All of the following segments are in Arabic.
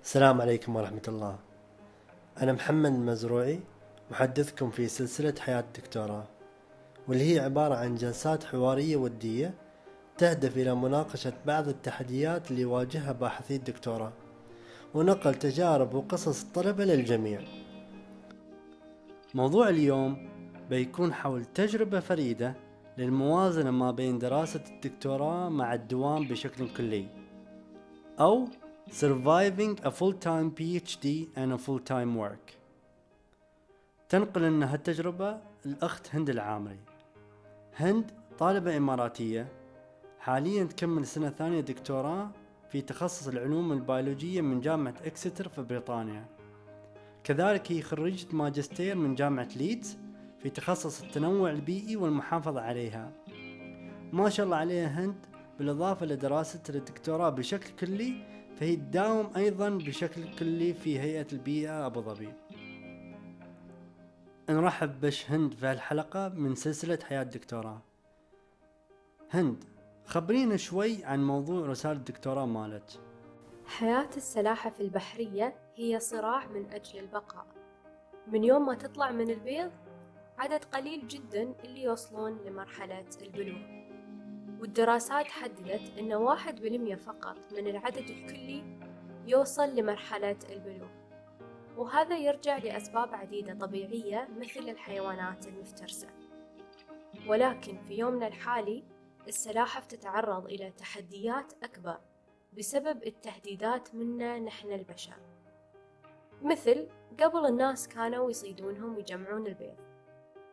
السلام عليكم ورحمة الله. أنا محمد المزروعي، محدثكم في سلسلة حياة الدكتوراه، واللي هي عبارة عن جلسات حوارية ودية تهدف إلى مناقشة بعض التحديات اللي يواجهها باحثي الدكتوراه، ونقل تجارب وقصص الطلبة للجميع. موضوع اليوم بيكون حول تجربة فريدة للموازنة ما بين دراسة الدكتوراه مع الدوام بشكل كلي، أو Surviving a Full-Time PhD and a Full-Time Work. تنقل لنا هالتجربة الأخت هند العامري. هند طالبة إماراتية، حاليا تكمل سنة ثانية دكتوراه في تخصص العلوم البيولوجية من جامعة إكستر في بريطانيا. كذلك هي خريجة ماجستير من جامعة ليدز في تخصص التنوع البيئي والمحافظة عليها. ما شاء الله عليها هند، بالإضافة لدراسة الدكتوراه بشكل كلي، فهي تداوم أيضا بشكل كلي في هيئة البيئة أبو ظبي. نرحب بش هند في هالحلقة من سلسلة حياة الدكتوراه. هند، خبرينا شوي عن موضوع رسالة الدكتوراه مالك. حياة السلاحف البحرية هي صراع من أجل البقاء. من يوم ما تطلع من البيض عدد قليل جدا اللي يوصلون لمرحلة البلوغ، والدراسات حددت أن 1% فقط من العدد الكلي يوصل لمرحلة البلوغ، وهذا يرجع لأسباب عديدة طبيعية مثل الحيوانات المفترسة. ولكن في يومنا الحالي السلاحف تتعرض إلى تحديات أكبر بسبب التهديدات منا نحن البشر، مثل قبل الناس كانوا يصيدونهم ويجمعون البيض،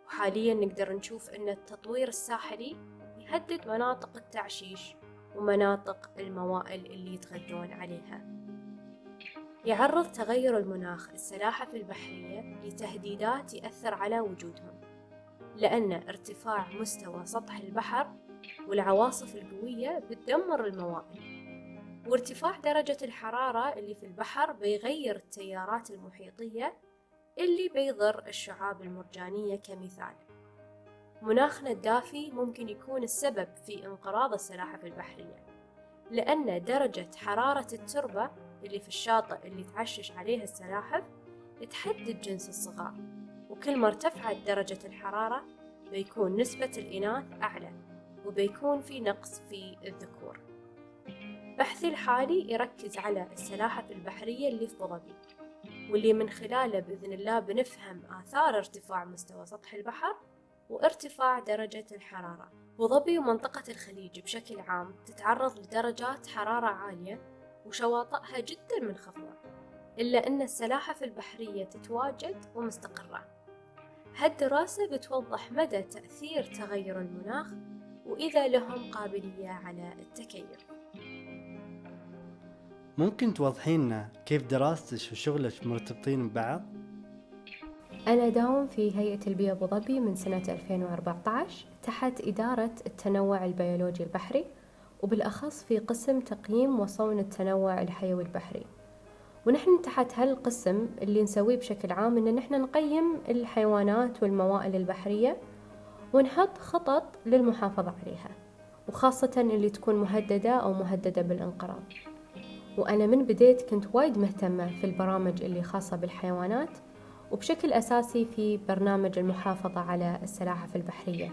وحاليا نقدر نشوف أن التطوير الساحلي يهدد مناطق التعشيش ومناطق الموائل اللي يتغذون عليها. يعرض تغير المناخ السلاحف البحرية لتهديدات يأثر على وجودهم، لأن ارتفاع مستوى سطح البحر والعواصف القوية بتدمر الموائل، وارتفاع درجة الحرارة اللي في البحر بيغير التيارات المحيطية اللي بيضر الشعاب المرجانية كمثال. مناخنا الدافي ممكن يكون السبب في انقراض السلاحف البحرية، لأن درجة حرارة التربة اللي في الشاطئ اللي تعشش عليها السلاحف تحدد جنس الصغار، وكل ما ارتفعت درجة الحرارة بيكون نسبة الإناث أعلى وبيكون في نقص في الذكور. بحثي الحالي يركز على السلاحف البحرية اللي في أبو ظبي، واللي من خلاله بإذن الله بنفهم آثار ارتفاع مستوى سطح البحر وارتفاع درجة الحرارة. أبو ظبي ومنطقة الخليج بشكل عام تتعرض لدرجات حرارة عالية وشواطئها جدا منخفضة، إلا أن السلاحف البحرية تتواجد ومستقرة. هالدراسة بتوضح مدى تأثير تغير المناخ وإذا لهم قابلية على التكيف. ممكن توضحينا كيف دراستك وشغلك مرتبطين ببعض؟ أنا داوم في هيئة البيئة أبو ظبي من سنة 2014 تحت إدارة التنوع البيولوجي البحري، وبالأخص في قسم تقييم وصون التنوع الحيوي البحري. ونحن تحت هالقسم اللي نسويه بشكل عام إن نحن نقيم الحيوانات والموائل البحرية ونحط خطط للمحافظة عليها، وخاصة اللي تكون مهددة أو مهددة بالانقراض. وأنا من بديت كنت وايد مهتمة في البرامج اللي خاصة بالحيوانات، وبشكل أساسي في برنامج المحافظة على السلاحف البحرية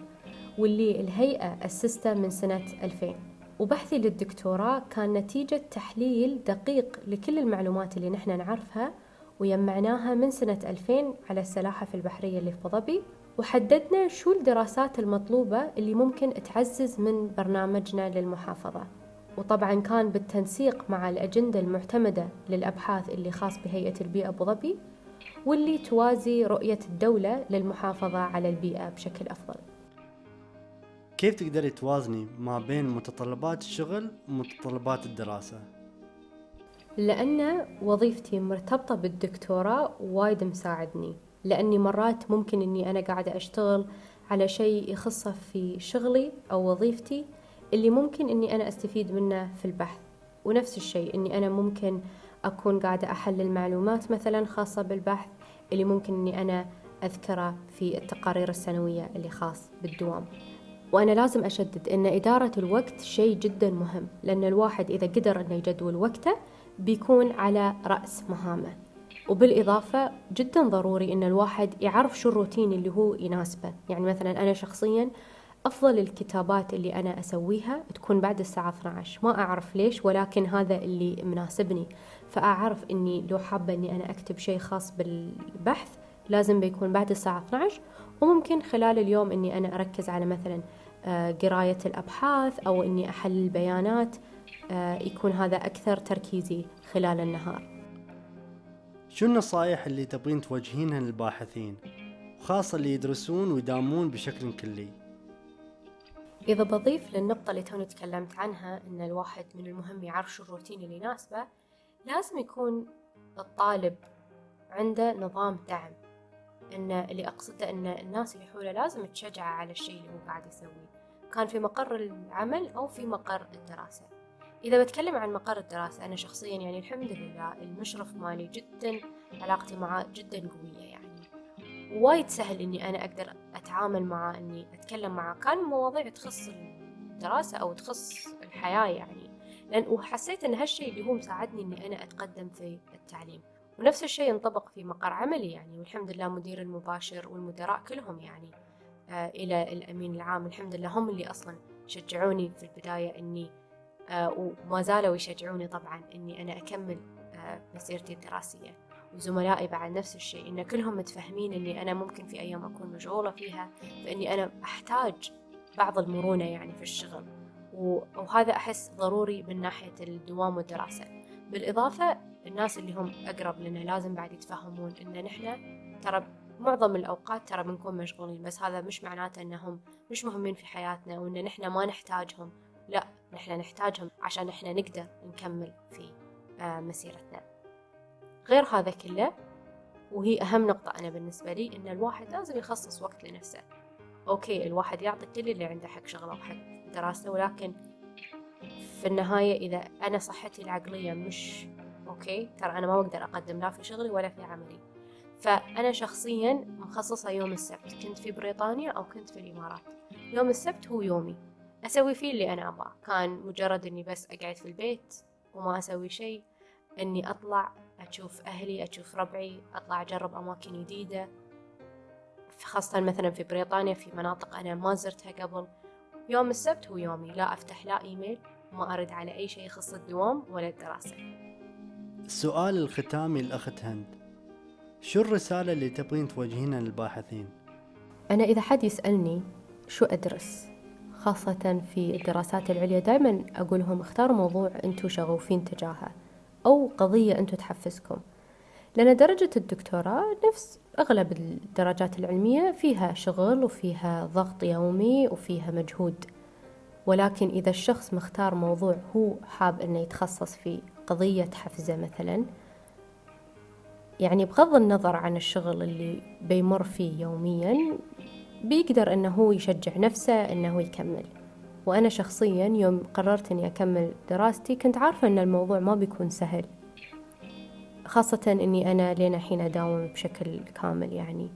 واللي الهيئة أسسته من سنة 2000. وبحثي للدكتوراه كان نتيجة تحليل دقيق لكل المعلومات اللي نحن نعرفها ويمعناها من سنة 2000 على السلاحف البحرية اللي في أبو ظبي، وحددنا شو الدراسات المطلوبة اللي ممكن تعزز من برنامجنا للمحافظة. وطبعا كان بالتنسيق مع الأجندة المعتمدة للأبحاث اللي خاص بهيئة البيئة أبو ظبي، واللي توازي رؤية الدولة للمحافظة على البيئة بشكل أفضل. كيف تقدري توازني ما بين متطلبات الشغل ومتطلبات الدراسة؟ لأن وظيفتي مرتبطة بالدكتوراه وايد مساعدني، لأني مرات ممكن أني أنا قاعدة أشتغل على شيء يخصه في شغلي أو وظيفتي اللي ممكن أني أنا أستفيد منه في البحث، ونفس الشيء أني أنا ممكن أكون قاعدة أحلل معلومات مثلا خاصة بالبحث اللي ممكن أني أنا أذكره في التقارير السنوية اللي خاص بالدوام. وأنا لازم أشدد أن إدارة الوقت شيء جدا مهم، لأن الواحد إذا قدر أنه يجدول وقته بيكون على رأس مهامه. وبالإضافة جدا ضروري إن الواحد يعرف شو الروتين اللي هو يناسبه. يعني مثلا أنا شخصيا أفضل الكتابات اللي أنا أسويها تكون بعد الساعة 12، ما أعرف ليش، ولكن هذا اللي مناسبني. فأعرف إني لو حابة إني أنا أكتب شيء خاص بالبحث لازم بيكون بعد الساعة 12، وممكن خلال اليوم إني أنا أركز على مثلا قراية الأبحاث أو إني أحلل بيانات، يكون هذا أكثر تركيزي خلال النهار. شو النصائح اللي تبغين توجهينها للباحثين، وخاصة اللي يدرسون ويداومون بشكل كلي؟ إذا بضيف للنقطة اللي توني تكلمت عنها إن الواحد من المهم يعرف شو الروتين اللي يناسبه، لازم يكون الطالب عنده نظام دعم. إن اللي أقصده إن الناس اللي حوله لازم تشجعه على الشيء اللي هو قاعد يسويه، كان في مقر العمل أو في مقر الدراسة. إذا بتكلم عن مقر الدراسة، أنا شخصيا يعني الحمد لله المشرف مالي جدا علاقتي معاه جدا قوية، يعني وايد سهل إني أنا أقدر أتعامل معاه، إني أتكلم معاه كان مواضيع تخص الدراسة أو تخص الحياة يعني، وحسيت إن هالشيء اللي هو مساعدني إني أنا أتقدم في التعليم. ونفس الشيء ينطبق في مقر عملي يعني، والحمد لله مدير المباشر والمدراء كلهم يعني إلى الأمين العام الحمد لله هم اللي أصلا شجعوني في البداية إني وما زالوا يشجعوني طبعا إني أنا أكمل مسيرتي الدراسية. وزملائي بعد نفس الشيء، إن كلهم متفهمين إني أنا ممكن في أيام أكون مشغولة فيها، فإني أنا أحتاج بعض المرونة يعني في الشغل، وهذا أحس ضروري من ناحية الدوام والدراسة. بالإضافة الناس اللي هم أقرب لنا لازم بعد يتفهمون إن نحن ترى معظم الأوقات ترى بنكون مشغولين، بس هذا مش معناته إنهم مش مهمين في حياتنا وإن نحن ما نحتاجهم، لا نحن نحتاجهم عشان نحن نقدر نكمل في مسيرتنا. غير هذا كله، وهي أهم نقطة أنا بالنسبة لي، إن الواحد لازم يخصص وقت لنفسه. أوكي الواحد يعطي كل اللي عنده حق شغله وحق دراسته، ولكن في النهاية إذا أنا صحتي العقلية مش أوكي، ترى أنا ما بقدر أقدم لا في شغلي ولا في عملي. فأنا شخصيا مخصصة يوم السبت، كنت في بريطانيا أو كنت في الإمارات، يوم السبت هو يومي أسوي فيه اللي أنا أبغاه. كان مجرد إني بس أقعد في البيت وما أسوي شيء، إني أطلع أشوف أهلي، أشوف ربعي، أطلع أجرب أماكن جديدة، خاصة مثلا في بريطانيا في مناطق أنا ما زرتها قبل. يوم السبت هو يومي، لا أفتح لا إيميل، ما أرد على أي شيء يخص الدوام ولا الدراسة. السؤال الختامي للأخت هند، شو الرسالة اللي تبغين توجهينها للباحثين؟ أنا إذا حد يسألني شو أدرس، خاصة في الدراسات العليا، دائما أقولهم اختاروا موضوع أنتوا شغوفين تجاهه أو قضية أنتوا تحفزكم، لأن درجة الدكتوراه نفس أغلب الدرجات العلمية فيها شغل وفيها ضغط يومي وفيها مجهود. ولكن إذا الشخص مختار موضوع هو حاب أنه يتخصص فيه، قضية تحفزه مثلا، يعني بغض النظر عن الشغل اللي بيمر فيه يوميا، بيقدر أنه هو يشجع نفسه أنه يكمل. وأنا شخصيا يوم قررت أني أكمل دراستي كنت عارفة أن الموضوع ما بيكون سهل، خاصة أني أنا لين الحين أداوم بشكل كامل يعني.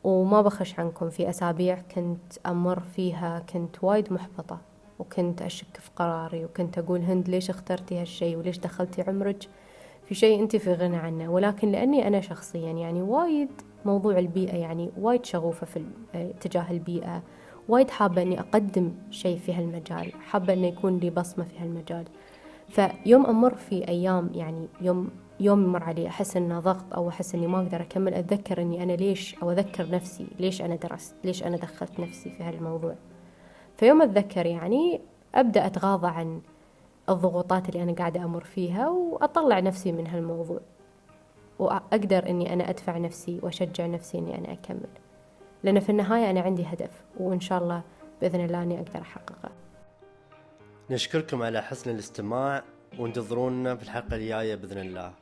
وما بخش عنكم في أسابيع كنت أمر فيها كنت وايد محبطة، وكنت أشك في قراري، وكنت أقول هند ليش اخترتي هالشي وليش دخلتي عمرك في شيء أنت في غنى عنه. ولكن لأني أنا شخصيا يعني وايد موضوع البيئة يعني وايد شغوفة في تجاه البيئة، وايد حابة أني أقدم شيء في هالمجال، حابة أنه يكون لي بصمة في هالمجال. فيوم أمر في أيام يعني يوم يمر علي أحس إنه ضغط أو أحس إني ما أقدر أكمل، أتذكر إني أنا ليش، أو أذكر نفسي ليش أنا درست، ليش أنا دخلت نفسي في هالموضوع. فيوم أتذكر يعني أبدأ أتغاضى عن الضغوطات اللي أنا قاعدة أمر فيها وأطلع نفسي من هالموضوع، وأقدر إني أنا أدفع نفسي وأشجع نفسي إني أنا أكمل، لأن في النهاية أنا عندي هدف وإن شاء الله بإذن الله إني أقدر أحققه. نشكركم على حسن الاستماع، وانتظرونا في الحلقة الجاية بإذن الله.